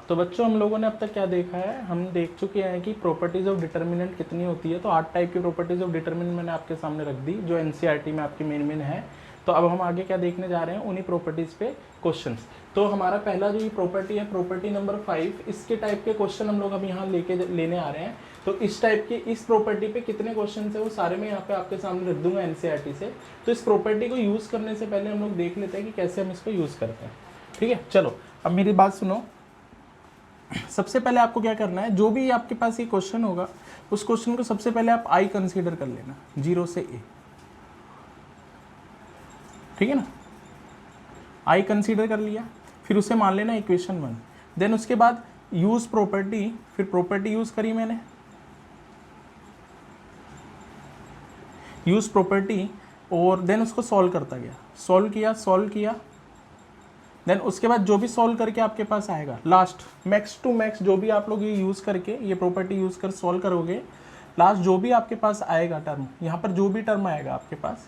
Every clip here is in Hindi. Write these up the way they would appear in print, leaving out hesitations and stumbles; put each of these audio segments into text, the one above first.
तो बच्चों हम लोगों ने अब तक क्या देखा है, हम देख चुके हैं कि प्रॉपर्टीज़ ऑफ डिटर्मिनेंट कितनी होती है। तो 8 टाइप की प्रॉपर्टीज़ ऑफ डिटर्मिनेंट मैंने आपके सामने रख दी जो एनसीईआरटी में आपकी मेन है। तो अब हम आगे क्या देखने जा रहे हैं, उन्हीं प्रॉपर्टीज़ पे क्वेश्चंस। तो हमारा पहला जो ये प्रॉपर्टी है, प्रॉपर्टी नंबर 5, इसके टाइप के क्वेश्चन हम लोग अब यहाँ लेने आ रहे हैं। तो इस टाइप के इस प्रॉपर्टी पे कितने क्वेश्चन है वो सारे मैं यहाँ पे आपके सामने रख दूंगा एनसीईआरटी से। तो इस प्रॉपर्टी को यूज़ करने से पहले हम लोग देख लेते हैं कि कैसे हम इसको यूज़ करते हैं। ठीक है, चलो अब मेरी बात सुनो। सबसे पहले आपको क्या करना है, जो भी आपके पास ये क्वेश्चन होगा उस क्वेश्चन को सबसे पहले आप आई कंसीडर कर लेना, 0 से ए। ठीक है ना, आई कंसीडर कर लिया, फिर उसे मान लेना इक्वेशन 1। देन उसके बाद यूज प्रॉपर्टी, फिर प्रॉपर्टी यूज करी मैंने, यूज प्रॉपर्टी, और देन उसको सॉल्व करता गया, सॉल्व किया। देन उसके बाद जो भी सॉल्व करके आपके पास आएगा लास्ट, मैक्स टू मैक्स जो भी आप लोग ये यूज़ करके ये प्रॉपर्टी यूज़ कर सॉल्व करोगे, लास्ट जो भी आपके पास आएगा टर्म, यहाँ पर जो भी टर्म आएगा आपके पास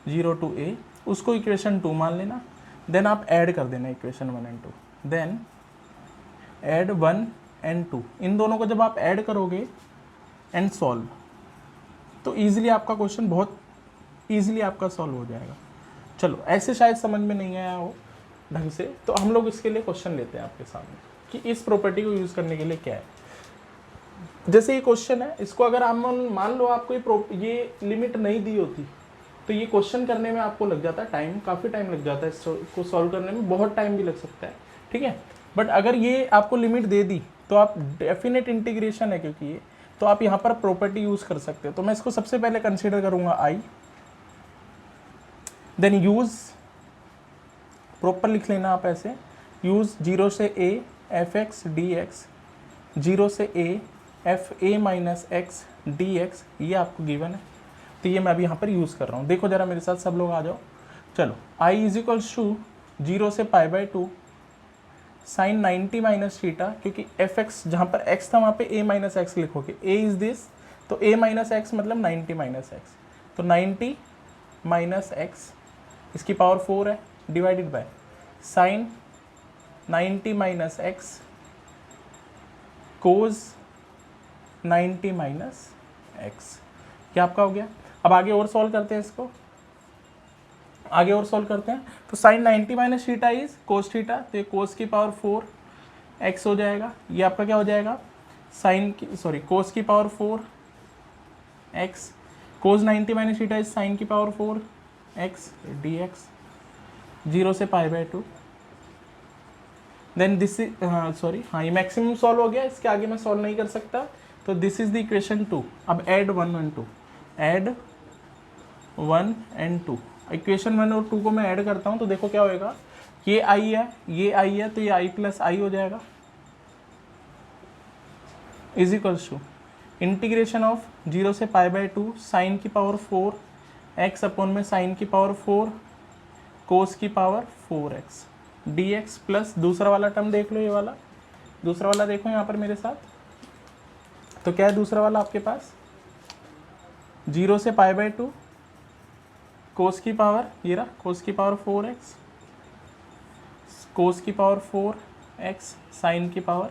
0 to a, उसको इक्वेशन 2 मान लेना। देन आप ऐड कर देना equation 1 and 2। Then add 1 and 2, इन दोनों को जब आप ऐड करोगे एंड सॉल्व, तो ईजिली आपका क्वेश्चन बहुत ईजिली आपका सॉल्व हो जाएगा। चलो ऐसे शायद समझ में नहीं आया हो ढंग से, तो हम लोग इसके लिए क्वेश्चन लेते हैं आपके सामने कि इस प्रॉपर्टी को यूज़ करने के लिए क्या है। जैसे ये क्वेश्चन है, इसको अगर आप मान लो आपको ये लिमिट नहीं दी होती तो ये क्वेश्चन करने में आपको लग जाता है टाइम, काफ़ी टाइम लग जाता है इसको सॉल्व करने में, बहुत टाइम भी लग सकता है। ठीक है, बट अगर ये आपको लिमिट दे दी तो आप डेफिनेट इंटीग्रेशन है क्योंकि ये, तो आप यहाँ पर प्रॉपर्टी यूज़ कर सकते हो। तो मैं इसको सबसे पहले कंसिडर करूँगा आई, देन यूज़, प्रॉपर लिख लेना आप ऐसे, यूज़ 0 से a f x d x, 0 से a F A minus x d x, ये आपको गिवन है। तो ये मैं अभी यहाँ पर यूज़ कर रहा हूँ। देखो जरा मेरे साथ सब लोग आ जाओ। चलो i इज इक्वल्स टू 0 से π/2 साइन 90 माइनस थीटा, क्योंकि एफ एक्स जहाँ पर x था वहाँ पे a माइनस एक्स लिखोगे, a इज़ दिस, तो a माइनस एक्स मतलब 90 माइनस एक्स, तो 90 माइनस एक्स, इसकी पावर 4 है, divided by sine 90 minus x cos 90 minus x, क्या आपका हो गया। अब आगे और सॉल्व करते हैं इसको, आगे और सॉल्व करते हैं। तो sine 90 minus theta is cos theta, तो ये कोस की पावर 4 एक्स हो जाएगा। ये आपका क्या हो जाएगा, कोस की power 4 x, cos 90 minus theta is sine की पावर 4 एक्स डी एक्स, 0 से π/2। देन दिस इज ये मैक्सिमम सॉल्व हो गया, इसके आगे मैं सॉल्व नहीं कर सकता, तो दिस इज द इक्वेशन 2। अब add 1 and 2, add 1 and 2, equation 1 और 2 को मैं ऐड करता हूँ तो देखो क्या होएगा, ये आई है, ये आई है, तो ये आई प्लस आई हो जाएगा, is equals to integration of 0 से π/2 साइन की पावर 4 एक्स अपॉन में साइन की पावर 4 कोस की power 4 x d x, plus दूसरा वाला टर्म देख लो, ये वाला दूसरा वाला देखो यहाँ पर मेरे साथ। तो क्या है दूसरा वाला आपके पास, 0 से π/2 कोस की पावर, ये रहा कोस की पावर 4 एक्स, कोस की पावर 4 एक्स साइन की पावर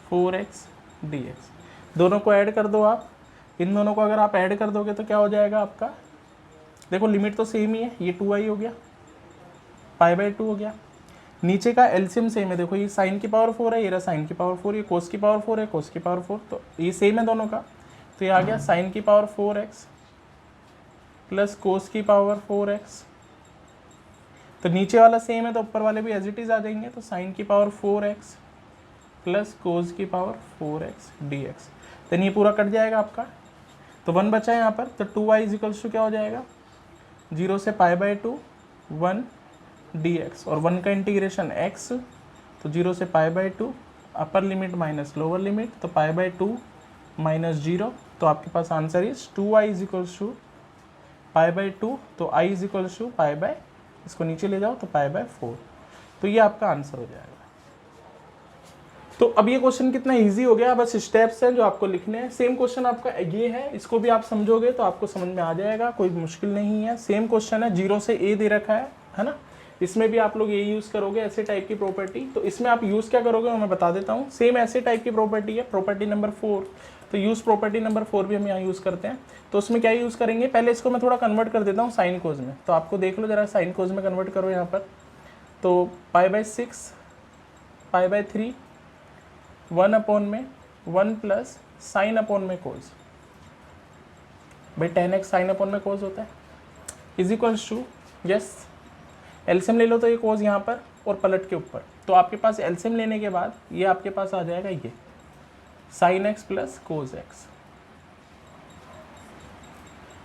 4 एक्स डी एक्स, दोनों को ऐड कर दो आप। इन दोनों को अगर आप ऐड कर दोगे तो क्या हो जाएगा आपका, देखो लिमिट तो सेम ही है, ये 2i हो गया, π/2 हो गया, नीचे का एलसीएम सेम है, देखो ये साइन की पावर 4 है, ये रहा साइन की पावर 4, ये कोस की पावर 4 है, कोस की पावर 4, तो ये सेम है दोनों का, तो ये आ गया साइन की पावर 4 एक्स प्लस कोस की पावर 4 एक्स, तो नीचे वाला सेम है तो ऊपर वाले भी एज इट इज आ जाएंगे, तो साइन की पावर 4 एक्स प्लस कोस की power 4 x d x, then ये पूरा कट जाएगा आपका, तो 1 बचा है यहाँ पर, तो 2y इज इक्वल्स टू क्या हो जाएगा, 0 से π/2 1 dx, और 1 का इंटीग्रेशन x, तो 0 से π/2 upper limit minus lower limit, तो π/2 माइनस 0, तो आपके पास answer is 2y is equals to π/2, तो i इज इक्वल्स टू इसको नीचे ले जाओ तो π/4, तो ये आपका आंसर हो जाएगा। तो अब ये क्वेश्चन कितना इजी हो गया, बस स्टेप्स हैं जो आपको लिखने हैं। सेम क्वेश्चन आपका ये है, इसको भी आप समझोगे तो आपको समझ में आ जाएगा, कोई मुश्किल नहीं है। सेम क्वेश्चन है, 0 से a दे रखा है ना, इसमें भी आप लोग ये यूज़ करोगे ऐसे टाइप की प्रॉपर्टी। तो इसमें आप यूज़ क्या करोगे मैं बता देता हूँ। सेम ऐसे टाइप की प्रॉपर्टी है, प्रॉपर्टी नंबर 4। तो यूज़ प्रॉपर्टी नंबर 4 भी हम यहाँ यूज़ करते हैं। तो उसमें क्या यूज़ करेंगे, पहले इसको मैं थोड़ा कन्वर्ट कर देता हूँ साइन कोज में। तो आपको देख लो जरा, साइन कोज में कन्वर्ट करो यहाँ पर। तो π/6 π/3 1 अपॉन में 1 प्लस साइन अपॉन में कोज, भाई 10x साइन अपॉन में कोज होता है, is equals to, yes LCM ले लो तो ये कोज यहाँ पर और पलट के ऊपर। तो आपके पास एलसीएम लेने के बाद ये आपके पास आ जाएगा ये sign x plus cos x.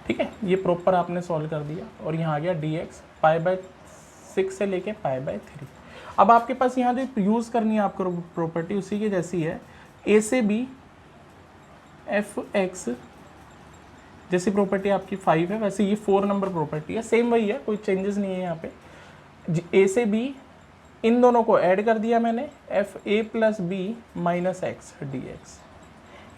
ठीक है, ये प्रॉपर आपने सॉल्व कर दिया और यहाँ आ गया dx π/6 से लेके π/3। अब आपके पास यहाँ जो यूज़ करनी है आपको प्रॉपर्टी उसी की जैसी है, a से b f(x) जैसी प्रॉपर्टी आपकी 5 है, वैसे ये 4 नंबर प्रॉपर्टी है, सेम वही है, कोई चेंजेस नहीं है यहाँ पे। a से b इन दोनों को ऐड कर दिया मैंने, fa plus b minus x dx।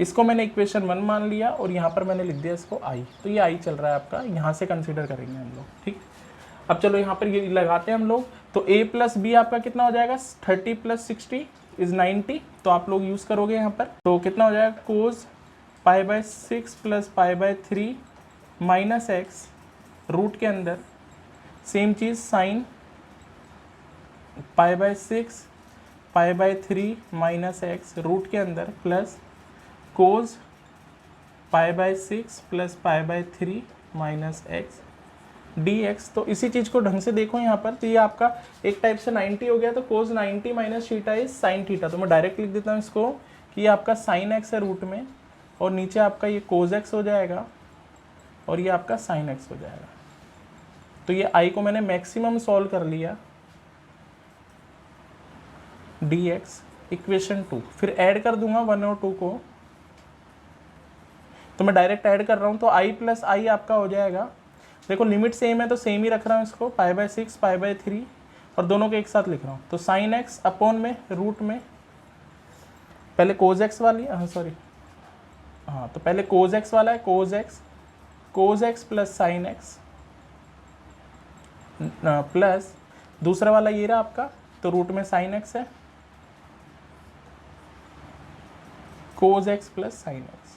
इसको मैंने इक्वेशन 1 मान लिया और यहाँ पर मैंने लिख दिया इसको i। तो ये i चल रहा है आपका, यहाँ से कंसीडर करेंगे हम लोग। ठीक, अब चलो यहाँ पर ये लगाते हैं हम लोग। तो a प्लस बी आपका कितना हो जाएगा, 30 प्लस 60 इज 90। तो आप लोग यूज़ करोगे यहाँ पर, तो कितना हो जाएगा कोज π/6 प्लस π/3 माइनस एक्स, रूट के अंदर सेम चीज़ साइन π/6 π/3 माइनस एक्स, रूट के अंदर प्लस कोज π/6 प्लस π/3 माइनस एक्स dx। तो इसी चीज़ को ढंग से देखो यहाँ पर। तो ये आपका एक टाइप से 90 हो गया, तो कोज 90 minus theta is sine theta. तो मैं डायरेक्ट लिख देता हूँ इसको कि ये आपका साइन एक्स है रूट में, और नीचे आपका ये कोज एक्स हो जाएगा और ये आपका साइन एक्स हो जाएगा। तो ये आई को मैंने मैक्सिमम सॉल्व कर लिया, dx इक्वेशन 2। फिर ऐड कर दूंगा 1 और 2 को, तो मैं डायरेक्ट ऐड कर रहा हूँ। तो i प्लस आई आपका हो जाएगा, देखो लिमिट सेम है तो सेम ही रख रहा हूँ इसको, π/6 π/3 और दोनों को एक साथ लिख रहा हूँ। तो साइन एक्स अपॉन में रूट में, पहले कोज एक्स वाली, हाँ तो पहले कोज एक्स वाला है, cos x plus sine x plus दूसरा वाला ये रहा आपका, तो रूट में साइन एक्स है, cos x plus sine x.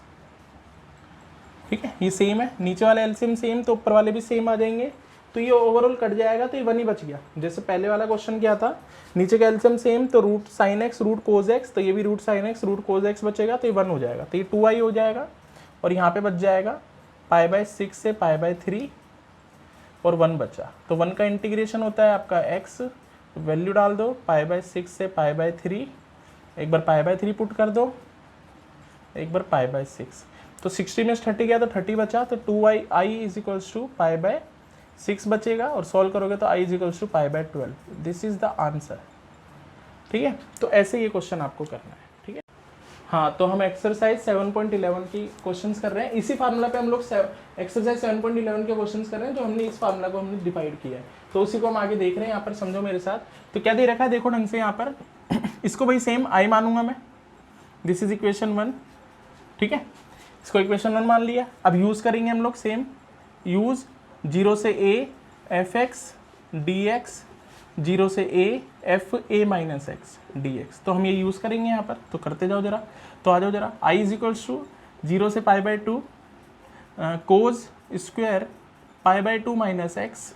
ठीक है, ये सेम है, नीचे वाला एलसीएम सेम तो ऊपर वाले भी सेम आ जाएंगे। तो ये ओवरऑल कट जाएगा, तो ये 1 ही बच गया। जैसे पहले वाला क्वेश्चन क्या था, नीचे का एलसीएम सेम, तो root sine x root cos x, तो ये भी root sine x root cos x बचेगा, तो ये 1 हो जाएगा। तो ये 2i हो जाएगा और यहाँ पे बच जाएगा π/6 से π/3 और 1 बचा। तो 1 का इंटीग्रेशन होता है आपका x, वैल्यू डाल दो π/6 से π/3, एक बार π/3 पुट कर दो, एक बार π/6। तो 60 में 30 गया तो 30 बचा, तो 2i इज इक्वल्स टू π/6 बचेगा, और सॉल्व करोगे तो i is equals to π/12। This is the answer. ठीक है, तो ऐसे ये क्वेश्चन आपको करना है। ठीक है, हाँ तो हम एक्सरसाइज 7.11 की क्वेश्चंस कर रहे हैं। इसी फार्मूला पे हम लोग एक्सरसाइज 7.11 के क्वेश्चंस कर रहे हैं, जो हमने इस फार्मूला को हमने डिवाइड किया है। तो उसी को हम आगे देख रहे हैं। यहाँ पर समझो मेरे साथ, तो क्या दे रखा है देखो ढंग से यहाँ पर। इसको भाई सेम i मानूंगा मैं, दिस इज इक्वेशन 1। ठीक है, इसको इक्वेशन 1 मान लिया। अब यूज़ करेंगे हम लोग सेम, यूज़ 0 से a f(x) dx, 0 से a f(a minus x) dx। तो हम ये यूज़ करेंगे यहाँ पर, तो करते जाओ जरा। तो आ जाओ जरा, i इज इक्वल्स टू 0 से π/2 cos square π/2 minus x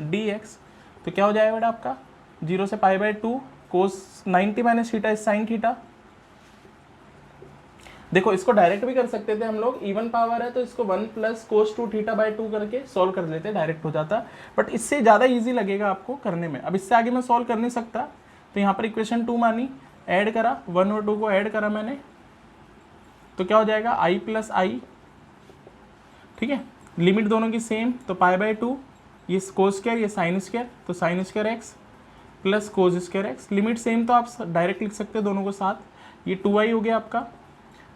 dx। तो क्या हो जाएगा बेटा आपका, 0 से π/2 कोस 90 minus theta is sine theta. देखो इसको डायरेक्ट भी कर सकते थे हम लोग, इवन पावर है तो इसको 1 प्लस कोस 2 थीटा बाई 2 करके सॉल्व कर लेते, डायरेक्ट हो जाता, बट इससे ज़्यादा इजी लगेगा आपको करने में। अब इससे आगे मैं सॉल्व कर नहीं सकता, तो यहाँ पर इक्वेशन 2 मानी, ऐड करा, 1 और 2 को ऐड करा मैंने, तो क्या हो जाएगा i प्लस आई। ठीक है, लिमिट दोनों की सेम, तो π/2 ये कोस स्क्वायर ये साइन स्क्वायर, तो sine square x plus cos square x, limit same तो आप डायरेक्ट लिख सकते हो दोनों को साथ। ये 2i हो गया आपका।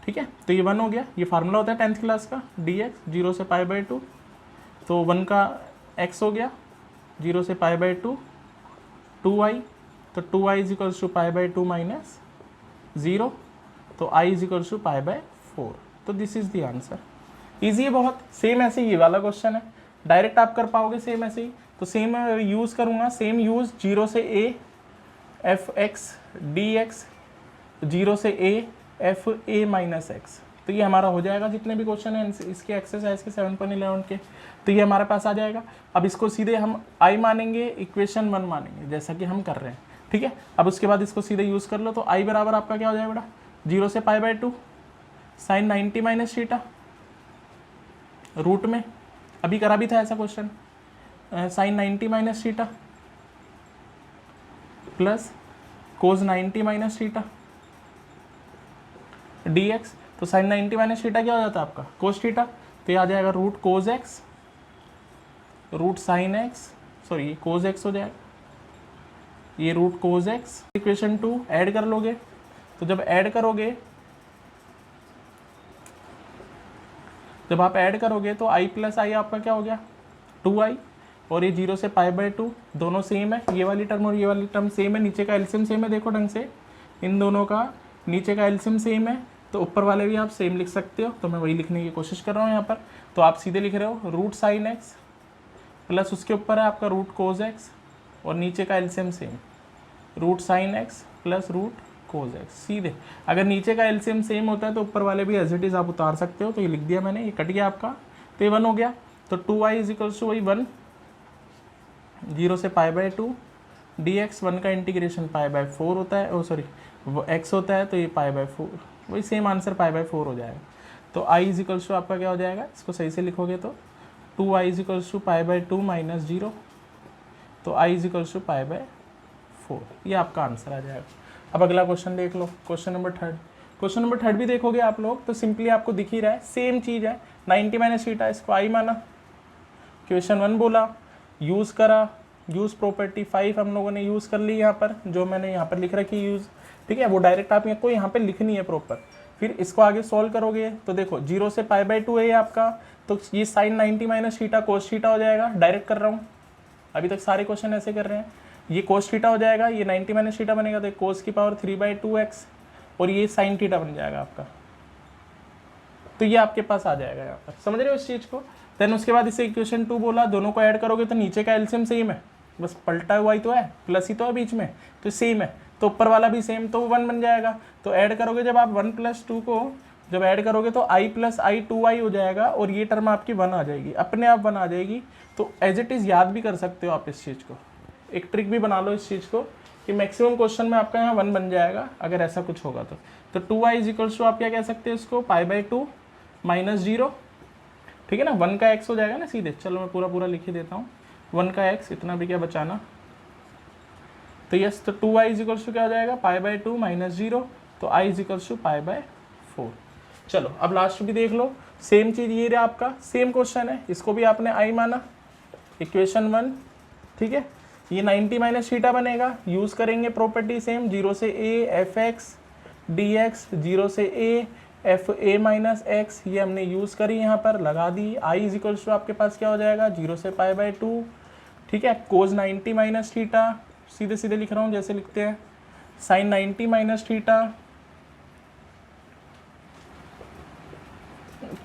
ठीक है, तो ये 1 हो गया, ये फार्मूला होता है 10th क्लास का, dx 0 से π/2, तो 1 का x हो गया, 0 से π/2 2i, तो 2i is equals to π/2 minus 0, तो i इज इक्वल्स टू π/4। तो this is the answer. Easy है बहुत, सेम ऐसे ये वाला क्वेश्चन है, डायरेक्ट आप कर पाओगे सेम ऐसे ही, तो सेम यूज़ करूँगा, सेम यूज़ 0 से a f x d x, 0 से a F A minus x. तो ये हमारा हो जाएगा जितने भी क्वेश्चन हैं इसके एक्सरसाइज के 7.11 के, तो ये हमारे पास आ जाएगा। अब इसको सीधे हम i मानेंगे, इक्वेशन 1 मानेंगे, जैसा कि हम कर रहे हैं, ठीक है। अब उसके बाद इसको सीधे यूज़ कर लो, तो i बराबर आपका क्या हो जाएगा बेटा, 0 से π/2 साइन 90 माइनस थीटा रूट में, अभी करा भी था ऐसा question, sine 90 minus theta plus cos 90 minus theta dx। तो साइन 90 माइनस थीटा क्या हो जाता है आपका, कोस थीटा, तो ये आ जाएगा root cos x root sine x, sorry ये कोस एक्स हो जाएगा, ये root cos x. Equation 2 add कर लोगे, तो जब ऐड करोगे, जब आप ऐड करोगे तो i प्लस आई आपका क्या हो गया 2i, और ये 0 से π/2 दोनों सेम है, ये वाली टर्म और ये वाली टर्म सेम है, नीचे का एलसीएम सेम है, देखो ढंग से इन दोनों का नीचे का एलसीएम सेम है, तो ऊपर वाले भी आप सेम लिख सकते हो, तो मैं वही लिखने की कोशिश कर रहा हूँ यहाँ पर। तो आप सीधे लिख रहे हो रूट साइन एक्स प्लस उसके ऊपर है आपका रूट कोस एक्स, और नीचे का LCM same, root sine x plus root cos x. सीधे अगर नीचे का एलसीएम सेम होता है तो ऊपर वाले भी एज इट इज़ आप उतार सकते हो, तो ये लिख दिया मैंने, ये कट गया आपका, तो ये 1 हो गया। तो 2i इज इक्वल्स टू वही 1, 0 से π/2 dx, 1 का इंटीग्रेशन π/4 होता है, ओ सॉरी वो x होता है, तो ये π/4, वही सेम आंसर π/4 हो जाएगा। तो i इज इक्वल्स टू आपका क्या हो जाएगा, इसको सही से लिखोगे तो 2i is equals to π/2 minus 0, तो i इज इक्वल्स टू π/4, ये आपका आंसर आ जाएगा। अब अगला क्वेश्चन देख लो, क्वेश्चन नंबर 3। क्वेश्चन नंबर 3 भी देखोगे आप लोग तो सिंपली आपको दिख ही रहा है, सेम चीज़ है, 90 माइनस थीटा, इसको i माना, क्वेश्चन 1 बोला, यूज़ करा, यूज़ प्रॉपर्टी 5 हम लोगों ने यूज़ कर ली यहाँ पर, जो मैंने यहाँ पर लिख रखी यूज़, ठीक है, वो डायरेक्ट आपको यहाँ पे लिखनी है प्रॉपर। फिर इसको आगे सॉल्व करोगे तो देखो 0 से π/2 है ये आपका, तो ये sine 90 minus theta cos theta हो जाएगा, डायरेक्ट कर रहा हूँ, अभी तक सारे क्वेश्चन ऐसे कर रहे हैं। ये कोस थीटा हो जाएगा, ये 90 माइनस थीटा बनेगा, तो कोस की पावर 3/2x, और ये साइन थीटा बन जाएगा आपका, तो ये आपके पास आ जाएगा यहाँ पर, समझ रहे हो इस चीज़ को। देन उसके बाद इसे इक्वेशन 2 बोला, दोनों को ऐड करोगे तो नीचे का एलसीएम सेम है, बस पलटा हुआ ही तो है, प्लस ही तो है बीच में, तो सेम है, तो ऊपर वाला भी सेम, तो 1 बन जाएगा। तो ऐड करोगे जब आप 1 + 2 को जब ऐड करोगे तो i + i 2i हो जाएगा, और ये टर्म आपकी 1 आ जाएगी, अपने आप 1 आ जाएगी। तो एज इट इज़ याद भी कर सकते हो आप इस चीज़ को, एक ट्रिक भी बना लो इस चीज़ को कि मैक्सिमम क्वेश्चन में आपका यहाँ 1 बन जाएगा अगर ऐसा कुछ होगा तो 2i इज इक्वल्स टू आप क्या कह सकते हैं इसको, π/2 माइनस 0, ठीक है ना, 1 का x हो जाएगा ना सीधे, चलो मैं पूरा लिख ही देता हूँ, 1 का x, इतना भी क्या बचाना, तो यस, तो 2i इज इक्वल्स टू क्या हो जाएगा, π/2 माइनस 0, तो i इज इक्वल्स टू π/4। चलो अब लास्ट भी देख लो, सेम चीज़ ये रहा आपका, सेम क्वेश्चन है, इसको भी आपने i माना, इक्वेशन 1, ठीक है, ये 90 माइनस थीटा बनेगा, यूज़ करेंगे प्रॉपर्टी सेम, 0 से a f x d x, 0 से a F A minus x, ये हमने यूज़ करी यहाँ पर, लगा दी, i इज इक्वल्स टू आपके पास क्या हो जाएगा, 0 से π/2, ठीक है, कोस 90 माइनस थीटा, सीधे सीधे लिख रहा हूँ जैसे लिखते हैं, साइन 90 माइनस थीटा,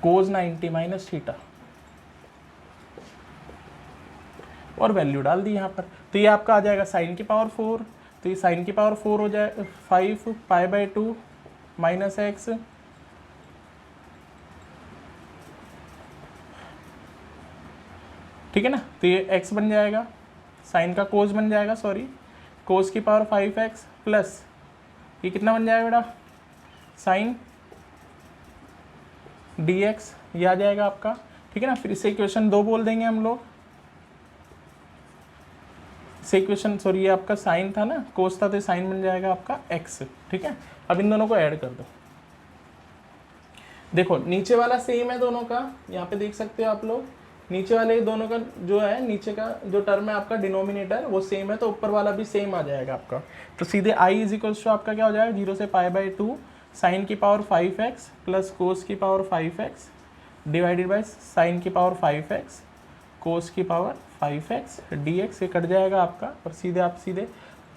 कोस 90 माइनस थीटा, और वैल्यू डाल दी यहाँ पर, तो ये आपका आ जाएगा साइन की पावर 4, तो ये साइन की पावर 4 हो जाए 5 π/2 माइनस एक्स, ठीक है ना, तो ये x बन जाएगा, साइन का कोस बन जाएगा, सॉरी कोस की पावर 5x प्लस ये कितना बन जाएगा बेटा, साइन dx, ये आ जाएगा आपका, ठीक है ना। फिर इसे इक्वेशन 2 बोल देंगे हम लोग, इसे इक्वेशन, सॉरी ये आपका साइन था ना, कोस था, तो साइन बन जाएगा आपका x, ठीक है। अब इन दोनों को ऐड कर दो, देखो नीचे वाला सेम है दोनों का, यहाँ पे देख सकते हो आप लोग, नीचे वाले दोनों का जो है, नीचे का जो टर्म है आपका डिनोमिनेटर वो सेम है, तो ऊपर वाला भी सेम आ जाएगा आपका, तो सीधे i इज इक्वल्स टू आपका क्या हो जाएगा, 0 से π/2 साइन की पावर 5x प्लस कोस की power 5x divided by sign की पावर 5x कोस की पावर 5x dx, ये कट जाएगा आपका, और सीधे आप सीधे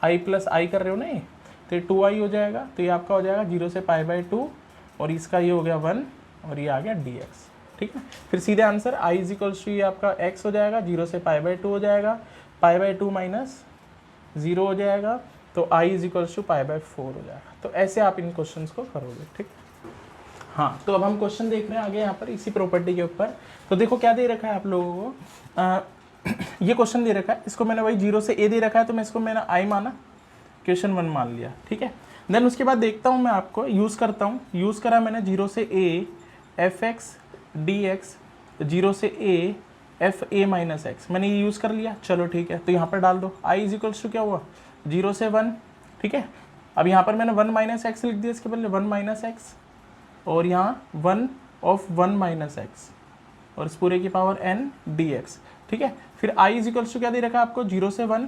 i + i कर रहे हो ना, ये तो 2i हो जाएगा, तो ये आपका हो जाएगा 0 से π/2, और इसका ये हो गया 1, और ये आ गया dx, ठीक है। फिर सीधे answer i is equals to ये आपका x हो जाएगा, 0 से π/2 हो जाएगा, π/2 माइनस 0 हो जाएगा, तो i इज इक्वल्स टू π/4 हो जाएगा। तो ऐसे आप इन क्वेश्चंस को करोगे, ठीक। हाँ, तो अब हम क्वेश्चन देख रहे हैं आगे यहाँ पर इसी प्रॉपर्टी के ऊपर। तो देखो क्या दे रखा है आप लोगों को, ये क्वेश्चन दे रखा है, इसको मैंने वही 0 से a दे रखा है, तो मैं इसको मैंने i माना, क्वेश्चन 1 मान लिया, ठीक है। देन उसके बाद देखता हूँ मैं आपको यूज़ करता हूँ, यूज़ करा मैंने 0 से a f(x) dx, 0 से a f a minus x, मैंने ये यूज़ कर लिया। चलो ठीक है, तो यहाँ पर डाल दो i इज इक्वल्स टू क्या हुआ 0 से 1, ठीक है। अब यहाँ पर मैंने 1 माइनस एक्स लिख दिया, इसके बदले 1 माइनस एक्स, और यहाँ 1 ऑफ 1 माइनस एक्स, और इस पूरे की पावर n dx, ठीक है। फिर i इज इक्वल्स टू क्या दे रखा है आपको 0 से 1,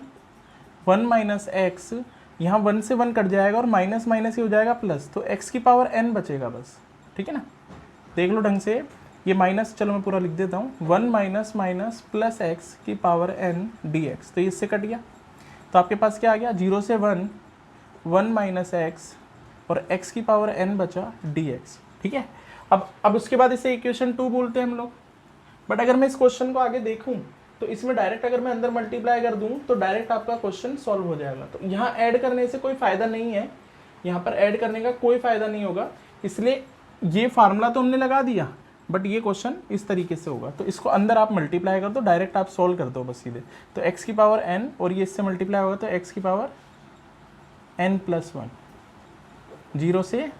1 माइनस एक्स, यहाँ 1 से 1 कट जाएगा और माइनस माइनस ही हो जाएगा प्लस, तो x की पावर n बचेगा बस, ठीक है ना। देख लो ढंग से, ये माइनस, चलो मैं पूरा लिख देता हूँ, 1 माइनस माइनस प्लस एक्स की पावर n dx, तो इससे कट गया, तो आपके पास क्या आ गया 0 से 1, 1 माइनस एक्स, और x की पावर n बचा dx, ठीक है। अब उसके बाद इसे इक्वेशन 2 बोलते हैं हम लोग। बट अगर मैं इस क्वेश्चन को आगे देखूं तो इसमें डायरेक्ट अगर मैं अंदर मल्टीप्लाई कर दूं तो डायरेक्ट आपका क्वेश्चन सॉल्व हो जाएगा। तो यहाँ ऐड करने से कोई फ़ायदा नहीं है, यहाँ पर ऐड करने का कोई फ़ायदा नहीं होगा, इसलिए ये फार्मूला तो हमने लगा दिया, बट ये क्वेश्चन इस तरीके से होगा। तो इसको अंदर आप मल्टीप्लाई कर दो, डायरेक्ट आप सॉल्व कर दो बस सीधे। तो x की पावर n, और ये इससे मल्टीप्लाई होगा तो x की पावर n+1, 0 से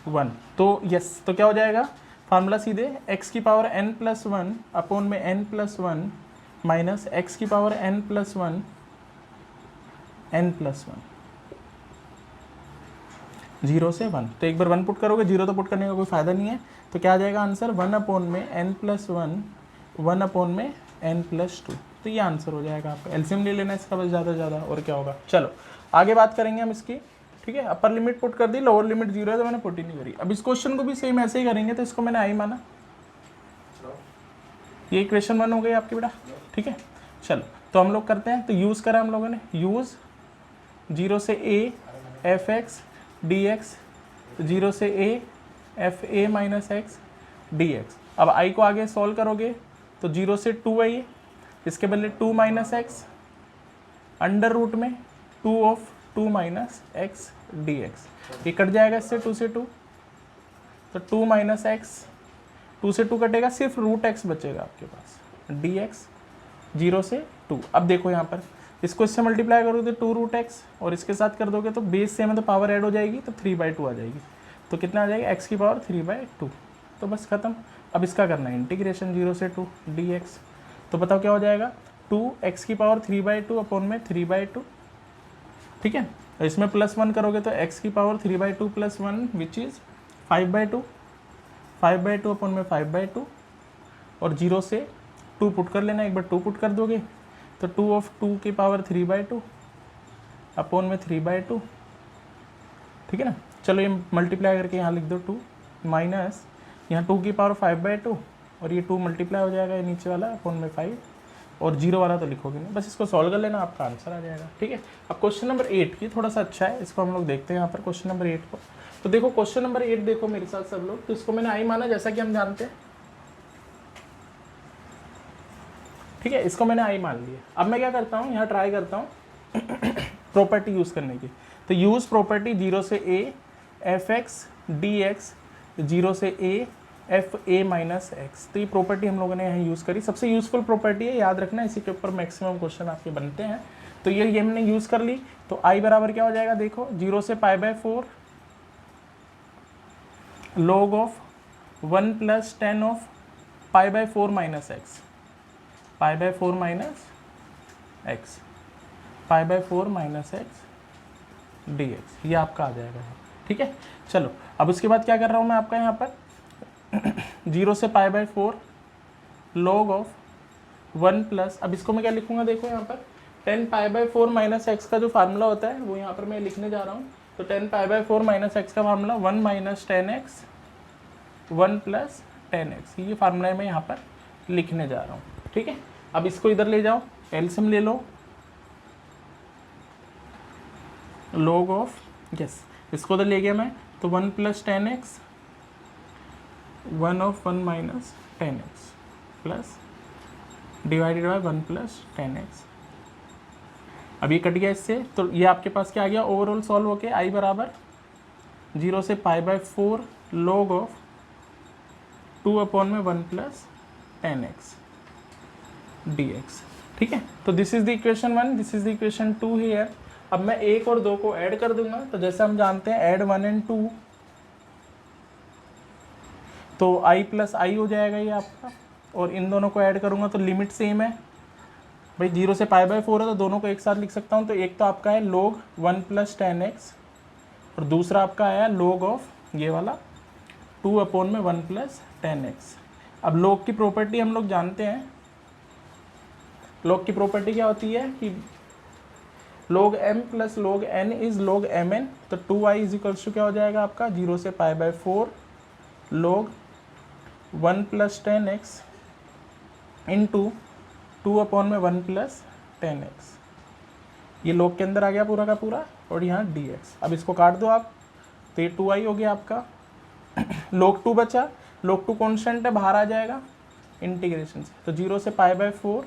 1, तो यस, तो क्या हो जाएगा फार्मूला सीधे x की पावर n+1 अपॉन में n+1 माइनस x की पावर n+1 n+1, 0 से 1। तो एक बार 1 पुट करोगे, 0 तो पुट करने का कोई फ़ायदा नहीं है, तो क्या आ जाएगा आंसर 1 अपॉन में n+1, 1 अपॉन में n+2। तो ये आंसर हो जाएगा आपका। एलसीएम ले लेना इसका बस ज़्यादा से ज़्यादा, और क्या होगा। चलो आगे बात करेंगे हम इसकी, ठीक है। अपर लिमिट पुट कर दी, लोअर लिमिट 0 है तो मैंने पुट ही नहीं करी। अब इस क्वेश्चन को भी सेम ऐसे ही करेंगे, तो इसको मैंने i माना, ये इक्वेशन 1 हो गई आपकी बेटा, ठीक है। चलो तो हम लोग करते हैं, तो यूज़ करा हम लोगों ने, यूज़ 0 से a f(x) dx, 0 से a f a minus x dx। अब i को आगे सॉल्व करोगे तो 0 से 2 है ये, इसके बदले 2 माइनस एक्स, अंडर रूट में 2 ऑफ 2 माइनस एक्स dx, ये कट जाएगा इससे 2 से 2, तो 2 माइनस एक्स, 2 से 2 कटेगा, सिर्फ रूट एक्स बचेगा आपके पास, dx 0 से 2। अब देखो यहाँ पर इसको इससे मल्टीप्लाई करोगे तो 2 रूट एक्स, और इसके साथ कर दोगे तो बेस सेम है तो पावर ऐड हो जाएगी, तो 3/2 आ जाएगी। तो कितना आ जाएगा x की पावर 3/2, तो बस खत्म। अब इसका करना है इंटीग्रेशन 0 से 2 dx, तो बताओ क्या हो जाएगा 2x की पावर 3/2 अपॉन में 3/2, ठीक है। इसमें +1 करोगे तो x की पावर 3/2 + 1 विच इज़ 5/2, 5/2 अपॉन में 5/2, और 0 से 2 पुट कर लेना, एक बार 2 पुट कर दोगे तो 2 ऑफ 2 की पावर 3/2 अपॉन में 3/2, ठीक है ना। चलो ये मल्टीप्लाई करके यहाँ लिख दो 2 माइनस यहाँ 2 की पावर 5/2, और ये 2 मल्टीप्लाई हो जाएगा ये नीचे वाला अपॉन में 5, और 0 वाला तो लिखोगे नहीं, बस इसको सॉल्व कर लेना, आपका आंसर आ जाएगा, ठीक है। अब क्वेश्चन नंबर 8 की थोड़ा सा अच्छा है, इसको हम लोग देखते हैं यहाँ पर क्वेश्चन नंबर 8 को। तो देखो क्वेश्चन नंबर 8 देखो मेरे साथ सब लोग, तो इसको मैंने आई माना जैसा कि हम जानते हैं, ठीक है, इसको मैंने आई मान लिया। अब मैं क्या करता हूँ, यहाँ ट्राई करता हूँ प्रॉपर्टी यूज़ करने की। तो यूज़ प्रॉपर्टी 0 से a f(x) dx, 0 से a f a minus x. तो ये प्रॉपर्टी हम लोगों ने यहाँ यूज़ करी, सबसे यूज़फुल प्रॉपर्टी है, याद रखना, इसी के ऊपर मैक्सिमम क्वेश्चन आपके बनते हैं। तो ये हमने यूज़ कर ली, तो i बराबर क्या हो जाएगा देखो 0 से π/4 log of 1 + 10 of π/4 minus x, π/4 minus x, π/4 minus x dx, ये आपका आ जाएगा, ठीक है। चलो अब उसके बाद क्या कर रहा हूँ मैं आपका यहाँ पर 0 से π/4 log ऑफ 1 +, अब इसको मैं क्या लिखूँगा देखो यहाँ पर 10 π/4 माइनस एक्स का जो फार्मूला होता है वो यहाँ पर मैं लिखने जा रहा हूँ। तो 10 π/4 माइनस एक्स का फार्मूला 1 - 10x 1 + 10x, ये फार्मूला मैं यहाँ पर लिखने जा रहा हूँ, ठीक है। अब इसको इधर ले जाओ, एलसीएम ले लो, log ऑफ, यस इसको उधर ले गया मैं, तो 1 + 10x 1 of 1 minus 10x plus divided by 1 plus 10x। अब ये कट गया इससे, तो ये आपके पास क्या आ गया, ओवरऑल सॉल्व होके i बराबर 0 से π/4 log of 2/1 plus 10x dx। ठीक है, तो this is the equation 1, this is the equation 2 here. अब मैं 1 और 2 को ऐड कर दूंगा, तो जैसे हम जानते हैं ऐड 1 एंड 2, तो i प्लस आई हो जाएगा ये आपका, और इन दोनों को ऐड करूंगा तो लिमिट सेम है भाई, 0 से π/4 है तो दोनों को एक साथ लिख सकता हूँ। तो एक तो आपका है log 1 प्लस 10x और दूसरा आपका आया log ऑफ ये वाला 2/1 प्लस 10x। अब log की प्रॉपर्टी हम लोग जानते हैं, log की प्रॉपर्टी क्या होती है कि log m plus log n is log mn। तो 2i इज इक्वल्स टू क्या हो जाएगा आपका 0 से π/4 log 1 plus 10x into 2/1 plus 10x। ये log के अंदर आ गया पूरा का पूरा, और यहाँ dx। अब इसको काट दो आप, तो ये 2i हो गया आपका। log 2 बचा, log 2 कॉन्स्टेंट है, बाहर आ जाएगा इंटीग्रेशन से, तो 0 से π/4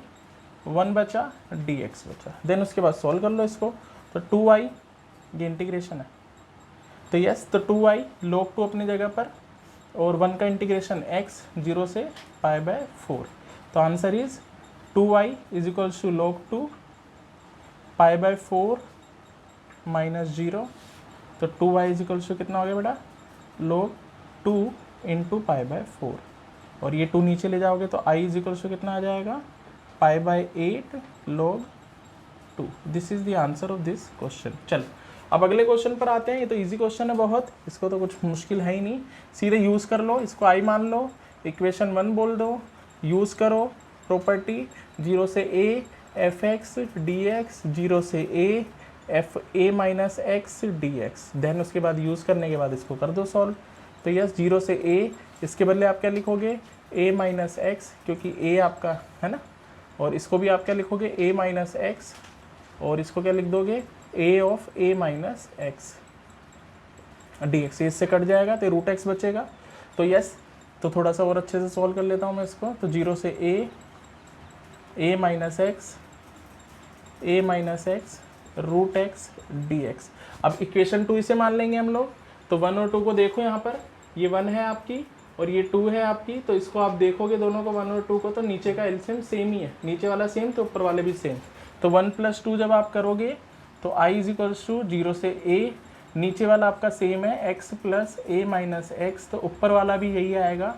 1 बचा, dx बचा। देन उसके बाद सॉल्व कर लो इसको, तो 2i ये इंटीग्रेशन है, तो यस, तो 2i log 2 अपनी जगह पर और 1 का इंटीग्रेशन x 0 से π/4। तो answer is 2i is equals to log 2 π/4 minus 0। तो 2i इज इक्वल्स टू कितना हो गया बेटा, log 2 इंटू π/4, और ये 2 नीचे ले जाओगे तो i इज इक्वल्स टू कितना आ जाएगा, π/8 log 2। This is the answer of this question. चलो अब अगले क्वेश्चन पर आते हैं। ये तो इजी क्वेश्चन है बहुत, इसको तो कुछ मुश्किल है ही नहीं, सीधे यूज़ कर लो, इसको i मान लो, इक्वेशन 1 बोल दो, यूज़ करो प्रॉपर्टी 0 से a fx dx, 0 से a fa minus x dx। Then उसके बाद यूज़ करने के बाद इसको कर दो सॉल्व। तो यस 0 से a, इसके बदले आप क्या लिखोगे a माइनस एक्स, क्योंकि a आपका है ना, और इसको भी आप क्या लिखोगे a माइनस एक्स, और इसको क्या लिख दोगे a of a minus x dx। इससे कट जाएगा तो रूट एक्स बचेगा। तो यस, तो थोड़ा सा और अच्छे से सॉल्व कर लेता हूँ मैं इसको। तो 0 से a minus x root x dx। अब इक्वेशन 2 इसे मान लेंगे हम लोग। तो 1 और 2 को देखो, यहाँ पर ये 1 है आपकी और ये 2 है आपकी, तो इसको आप देखोगे दोनों को 1 और 2 को, तो नीचे का एलसीएम सेम ही है, नीचे वाला सेम तो ऊपर वाले भी सेम। तो 1 प्लस 2 जब आप करोगे तो i इज इक्वल्स टू 0 से a, नीचे वाला आपका सेम है x plus a minus x, तो ऊपर वाला भी यही आएगा,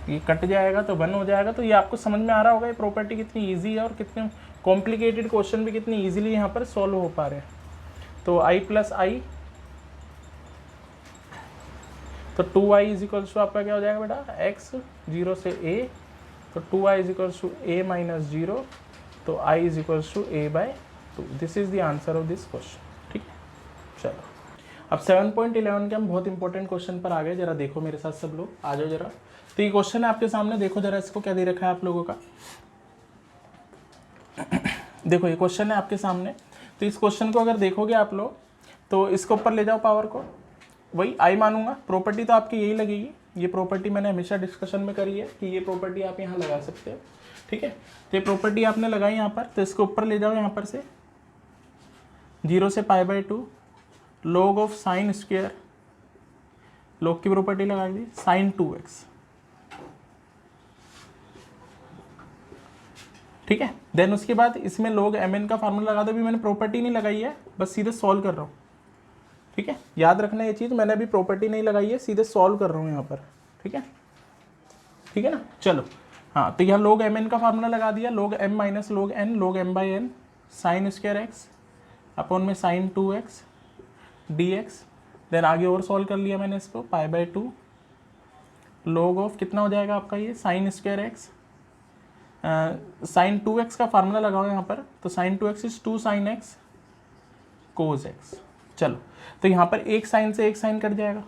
ये कट जाएगा तो 1 हो जाएगा। तो ये आपको समझ में आ रहा होगा ये प्रॉपर्टी कितनी इजी है और कितने कॉम्प्लिकेटेड क्वेश्चन भी कितनी इजीली यहाँ पर सॉल्व हो पा रहे हैं। तो i प्लस आई, तो 2i इज इक्वल्स टू आपका क्या हो जाएगा बेटा x 0 से a, तो 2i is equals to a minus 0, तो i is equals to a/2। This is the answer of this question. ठीक है, चलो अब 7.11 के हम बहुत इंपॉर्टेंट क्वेश्चन पर आ गए। जरा देखो मेरे साथ सब लोग, आ जाओ जरा। तो ये क्वेश्चन है आपके सामने, देखो जरा इसको क्या दे रखा है आप लोगों का। देखो ये क्वेश्चन है आपके सामने, तो इस क्वेश्चन को अगर देखोगे आप लोग तो इसको ऊपर ले जाओ पावर को, वही आई मानूंगा। प्रॉपर्टी तो आपकी यही लगेगी, ये प्रॉपर्टी मैंने हमेशा डिस्कशन में करी है कि ये प्रॉपर्टी आप यहाँ लगा सकते हो। ठीक है, तो ये प्रॉपर्टी आपने लगाई यहाँ पर, तो इसको ऊपर ले जाओ यहाँ पर से 0 से π/2 log of sine square, log की प्रॉपर्टी लगा दी साइन 2x। ठीक है, देन उसके बाद इसमें log mn का फार्मूला लगा दो। अभी मैंने प्रॉपर्टी नहीं लगाई है, बस सीधे सॉल्व कर रहा हूँ। ठीक है, याद रखना ये चीज़, मैंने अभी प्रॉपर्टी नहीं लगाई है, सीधे सॉल्व कर रहा हूँ यहाँ पर। ठीक है, ठीक है ना। चलो हाँ, तो यहाँ log mn का फार्मूला लगा दिया, log m minus log n, log m/n sine square x upon में साइन 2x dx। देन आगे और सॉल्व कर लिया मैंने इसको, π/2 log ऑफ कितना हो जाएगा आपका ये sine square x, sign 2x का फार्मूला लगाओ यहाँ पर, तो sine 2x is 2 sin x cos x। चलो तो यहाँ पर एक साइन से एक साइन कट जाएगा,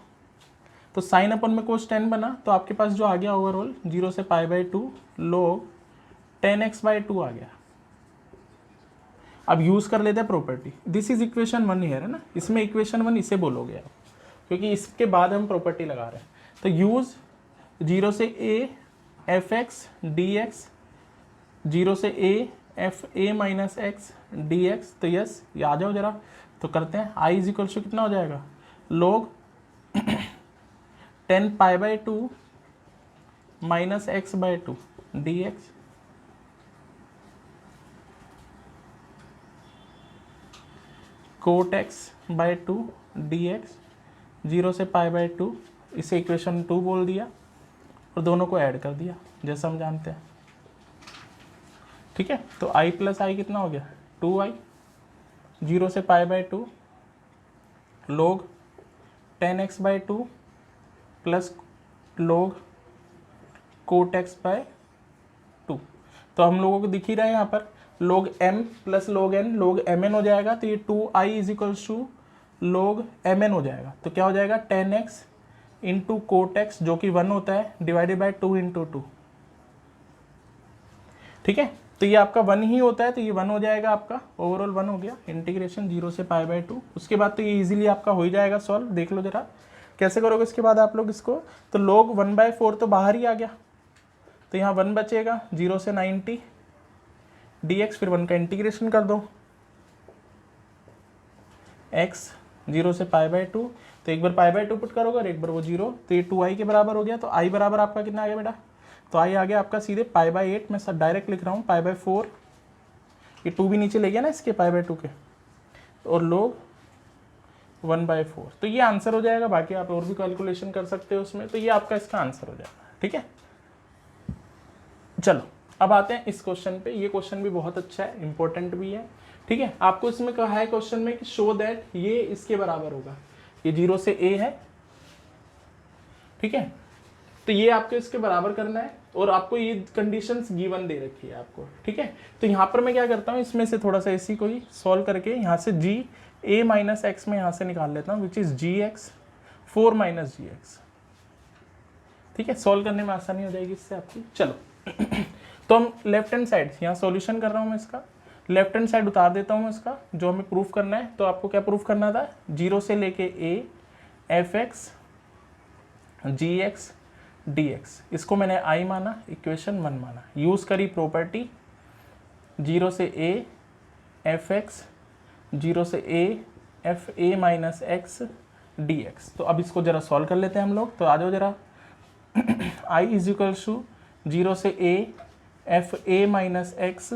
तो साइन अपन में कोस 10 बना, तो आपके पास जो आ गया ओवरऑल 0 से π/2 log 10x/2 आ गया। अब यूज़ कर लेते हैं property, this is equation 1 here है ना, इसमें इक्वेशन 1 इसे बोलोगे आप, क्योंकि इसके बाद हम प्रॉपर्टी लगा रहे हैं। तो यूज 0 से a f x d x, 0 से a F A minus x d x. तो यस, ये आ जाओ जरा, तो करते हैं। आई इज इक्वल टू कितना हो जाएगा, log 10 pi by 2 minus x by 2 d x, cot x by 2 d x, 0 से पाई बाई 2, इसे इक्वेशन 2 बोल दिया और दोनों को ऐड कर दिया जैसा हम जानते हैं। ठीक है, तो आई प्लस आई कितना हो गया, 2i, 0 से pi by 2 log 10x by 2 plus log cot x by 2। तो हम लोगों को दिख ही रहा है यहाँ पर log m plus log n, log mn हो जाएगा। तो ये 2i is equals to log mn हो जाएगा। तो क्या हो जाएगा, 10x इंटू कोट एक्स जो कि 1 होता है डिवाइडेड बाई 2 इंटू 2। ठीक है, तो ये आपका 1 ही होता है, तो ये 1 हो जाएगा आपका, ओवरऑल 1 हो गया। इंटीग्रेशन 0 से पाई बाई 2, उसके बाद तो ये इजीली आपका हो ही जाएगा सॉल्व। देख लो जरा कैसे करोगे इसके बाद आप लोग इसको। तो log 1/4 तो बाहर ही आ गया, तो यहाँ 1 बचेगा, 0 से 90 dx, फिर 1 का इंटीग्रेशन कर दो, x 0 से पाई बाई 2, तो एक बार पाई बाई 2 पुट करोगे और एक बार वो 0, तो ये 2i के बराबर हो गया। तो i बराबर आपका कितना आ गया बेटा, तो i आ गया आपका सीधे पाई बाई 8, मैं सब डायरेक्ट लिख रहा हूँ, पाई बाई 4, ये 2 भी नीचे ले गया ना इसके पाई बाई 2 के, और log 1/4। तो ये आंसर हो जाएगा। बाकी आप और भी कैलकुलेशन कर सकते हो उसमें, तो ये आपका इसका आंसर हो जाएगा। ठीक है, चलो अब आते हैं इस क्वेश्चन पे। ये क्वेश्चन भी बहुत अच्छा है, इंपॉर्टेंट भी है। ठीक है, आपको इसमें कहा है क्वेश्चन में कि शो दैट ये इसके बराबर होगा, ये 0 से a है। ठीक है, तो ये आपको इसके बराबर करना है और आपको ये कंडीशंस गिवन दे रखी है आपको। ठीक है, तो यहाँ पर मैं क्या करता हूँ, इसमें से थोड़ा सा इसी को ही सॉल्व करके यहाँ से g a माइनस एक्स में यहाँ से निकाल लेता हूँ, which is gx 4 minus gx। ठीक है, सॉल्व करने में आसानी हो जाएगी इससे आपकी। चलो तो हम लेफ्ट हैंड साइड यहाँ सॉल्यूशन कर रहा हूँ मैं इसका, लेफ्ट हैंड साइड उतार देता हूँ इसका, जो हमें प्रूफ करना है। तो आपको क्या प्रूफ करना था, 0 से लेके a f x g x d x, इसको मैंने i माना, इक्वेशन 1 माना, यूज़ करी प्रॉपर्टी 0 से a एफ एक्स, 0 से a F A minus x d x. तो अब इसको जरा सॉल्व कर लेते हैं हम लोग। तो आ जाओ जरा, i इज इक्वल्स टू 0 से a F A minus x,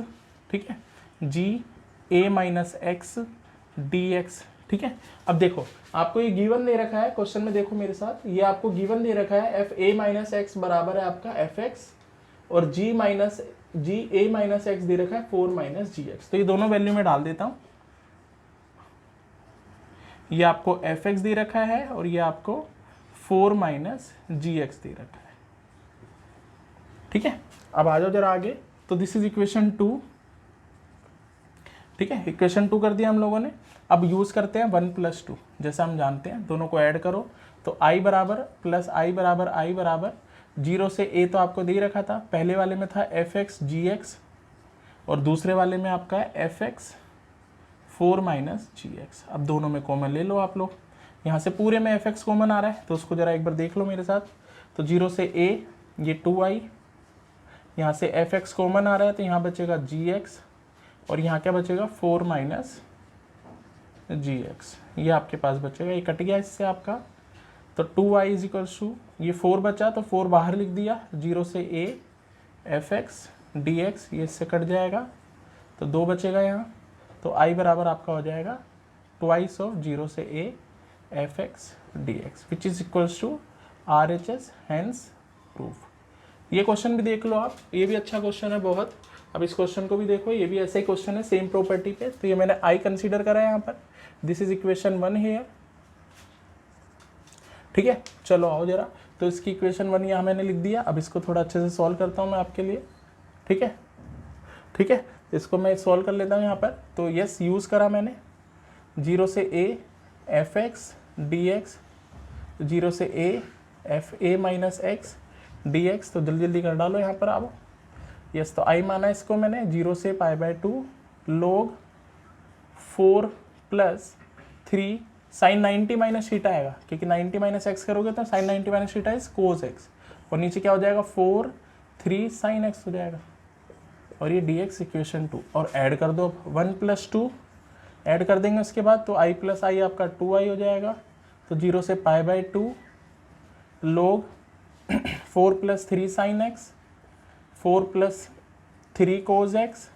ठीक है, जी ए माइनस एक्स डी एक्स। ठीक है, अब देखो आपको ये गिवन दे रखा है क्वेश्चन में, देखो मेरे साथ, ये आपको गिवन दे रखा है एफ ए माइनस एक्स बराबर है आपका एफ एक्स, और जी ए माइनस एक्स दे रखा है 4 माइनस जी एक्स। तो ये दोनों वैल्यू में डाल देता हूँ, ये आपको एफ एक्स दे रखा है और ये आपको 4 माइनस जी एक्स दे रखा है। ठीक है, अब आ जाओ जरा आगे। तो दिस इज इक्वेशन 2। ठीक है, इक्वेशन 2 कर दिया हम लोगों ने। अब यूज़ करते हैं 1 प्लस 2, जैसा हम जानते हैं, दोनों को ऐड करो। तो i बराबर प्लस i बराबर i बराबर 0 से a तो आपको दे ही रखा था, पहले वाले में था एफ एक्स जी एक्स और दूसरे वाले में आपका है एफ एक्स 4 माइनस जी एक्स। अब दोनों में कॉमन ले लो आप लोग, यहाँ से पूरे में एफ एक्स कॉमन आ रहा है, तो उसको ज़रा एक बार देख लो मेरे साथ। तो 0 से a ये 2i, यहाँ से एफ एक्स कॉमन आ रहा है, तो यहाँ बचेगा जी एक्स और यहाँ क्या बचेगा 4 माइनस जी एक्स, ये आपके पास बचेगा, ये कट गया इससे आपका। तो 2i इज इक्वल्स टू, ये 4 बचा तो 4 बाहर लिख दिया, 0 से a f x d x, ये इससे कट जाएगा तो 2 बचेगा यहाँ। तो i बराबर आपका हो जाएगा ट्वाइस ऑफ 0 से a f x d x, which is equals to R H S, hence proof. ये क्वेश्चन भी देख लो आप, ये भी अच्छा क्वेश्चन है बहुत। अब इस क्वेश्चन को भी देखो, ये भी ऐसा ही क्वेश्चन है सेम प्रॉपर्टी पे। तो ये मैंने आई कंसीडर करा है यहाँ पर, दिस इज इक्वेशन 1 हियर। ठीक है, चलो आओ जरा। तो इसकी इक्वेशन 1 यहाँ मैंने लिख दिया। अब इसको थोड़ा अच्छे से सॉल्व करता हूँ मैं आपके लिए। ठीक है, ठीक है, इसको मैं सॉल्व कर लेता हूँ यहाँ पर। तो यस, यूज़ करा मैंने 0 से a f x d x, 0 से a F A minus x d x. तो जल्दी जल्दी कर डालो यहाँ पर आप। यस, तो आई माना इसको मैंने 0 से pi by 2 log 4 plus 3 sine 90 minus theta आएगा, क्योंकि 90 माइनस एक्स करोगे तो sine 90 minus theta is cos x, और नीचे क्या हो जाएगा 4 3 साइन एक्स हो जाएगा, और ये डी एक्स इक्वेशन 2, और ऐड कर दो 1 + 2 ऐड कर देंगे उसके बाद, तो i + i आपका 2i हो जाएगा, तो 0 से π/2 log 4 + 3 sine x 4 + 3 cos x,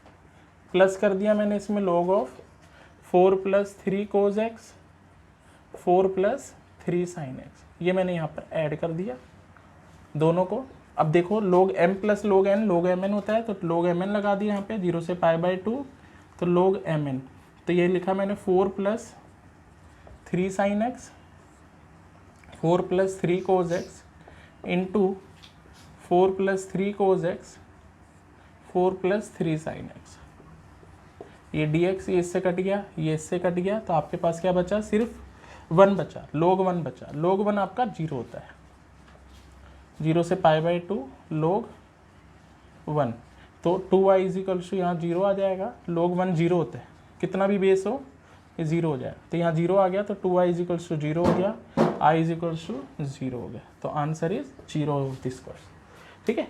plus कर दिया मैंने इसमें log of 4 + 3 cos x 4 + 3 sine x, ये मैंने यहाँ पर ऐड कर दिया दोनों को। अब देखो log m + log n log mn होता है, तो log mn लगा दिया यहाँ पे 0 से π/2, तो log mn, तो ये लिखा मैंने 4 + 3 sine x 4 + 3 cos x into 4 + 3 cos x 4 + 3 sine x, ये dx ये इससे कट गया, ये इससे कट गया, तो आपके पास क्या बचा, सिर्फ 1 बचा, log 1 बचा। log 1 आपका 0 होता है, 0 से π/2 log 1, तो 2i = यहाँ 0 आ जाएगा, log 1 0 होता है, कितना भी बेस हो ये 0 हो जाएगा, तो यहाँ 0 आ गया, तो 2i = 0 हो गया, i = 0 हो गया, तो answer is 0 of this question. ठीक है।